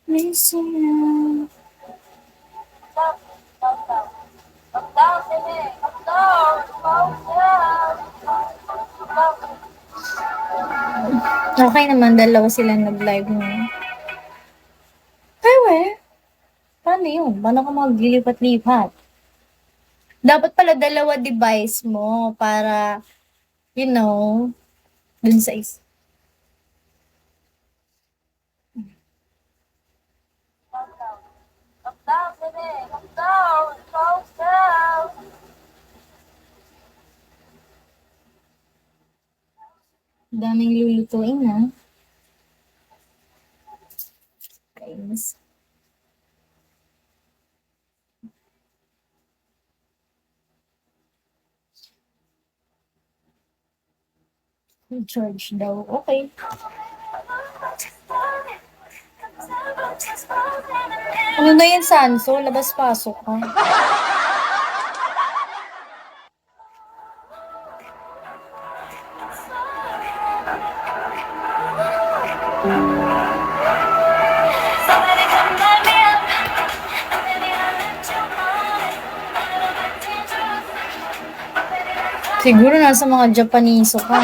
Missing you. Okay naman, dalawa sila nag-live ngayon. Ewe, paano yun? Paano ka maglilipat-lipat? Dapat pala dalawa device mo para, you know, dun sa is. Daming lulutuin na. Kainis. Charge daw. Okay. Ano na yan, Sanso? Labas-pasok ka. Siguro nasa mga Japaniso ka.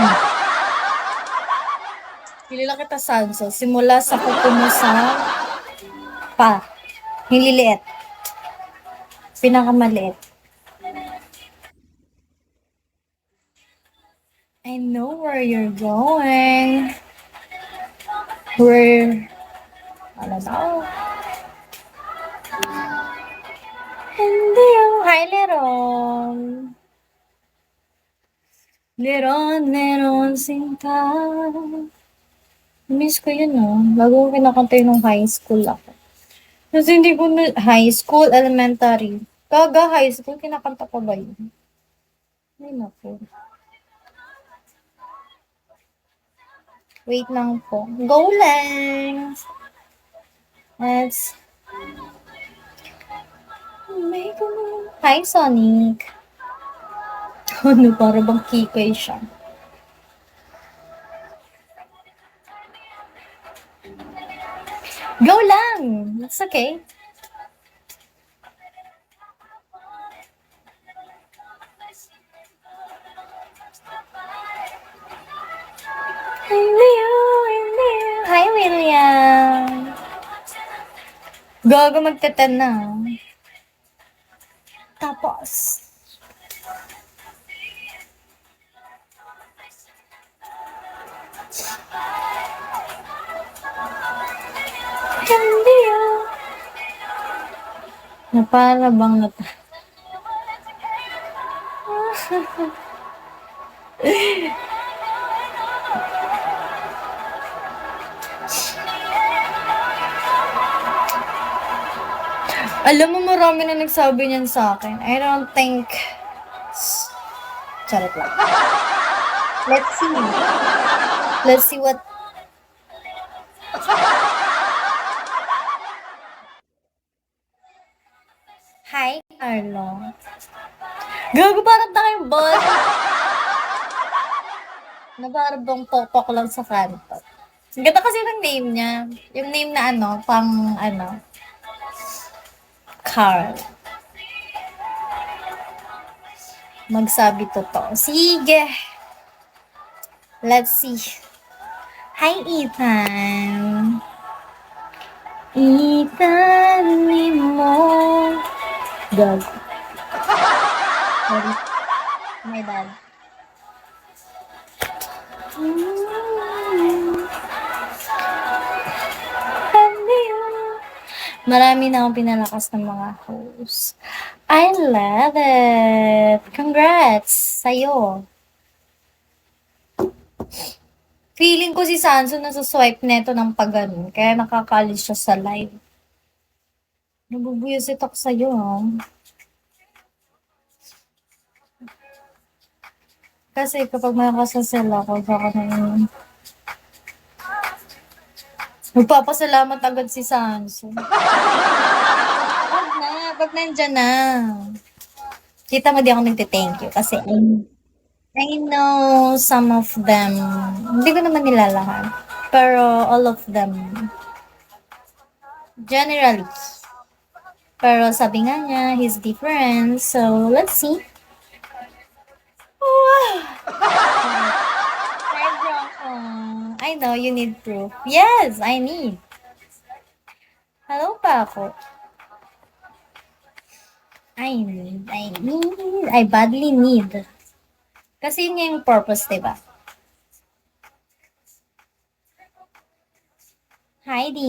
Pili lang kita, Sanso. Simula sa kuko mo sa pa. Hililiit. Pinakamaliit. I know where you're going. Where... Ano daw? Hindi yung... Hi, Leron. Leron sinta. Miss ko yun, no? Bago ko kinakanta yun nung high school ako. Kasi hindi ko na... High school, elementary. Kaga high school, kinakanta ko ba yun? Ay, naku. Wait lang po. Go lang! Let's... Hi, Sonic. Ano, para bang kikay siya. Go lang! It's okay. Hindi. Hi, William. Gago magtatan na. Tapos. Hindi na para bang nata. Alam mo, marami na nagsabi niyan sa akin. I don't think... Charot lang. Let's see. Let's see what... Hi, Carlo. Gago, parang tayong bot. Nabarabang pokpok lang sa kanto. Ang ganda kasi ng name niya. Yung name na ano, pang ano, Carl. Magsabi totoo. Sige. Let's see. Hi, Ethan. Ethan mo. Gago. Sorry. My bad. Marami na akong pinalakas ng mga hosts. I love it! Congrats sa'yo! Feeling ko si Sanso nasa-swipe neto ng pag-ganun, kaya nakakalis siya sa live. Nabubuyosit ako sa'yo, ha? Kasi kapag makakasasel ako, baka na yun. Magpapasalamat agad si Sanso. Pag nandyan na. Kita mo di ako nagte-thank you kasi I know some of them. Hindi ko naman nila lahat. Pero all of them. Generally. Pero sabi nga niya, he's different. So, let's see. Hi, bro. I know you need proof. Yes, I need. Hello pa ako. I badly need. Kasi yun nga yung purpose, diba? Hi,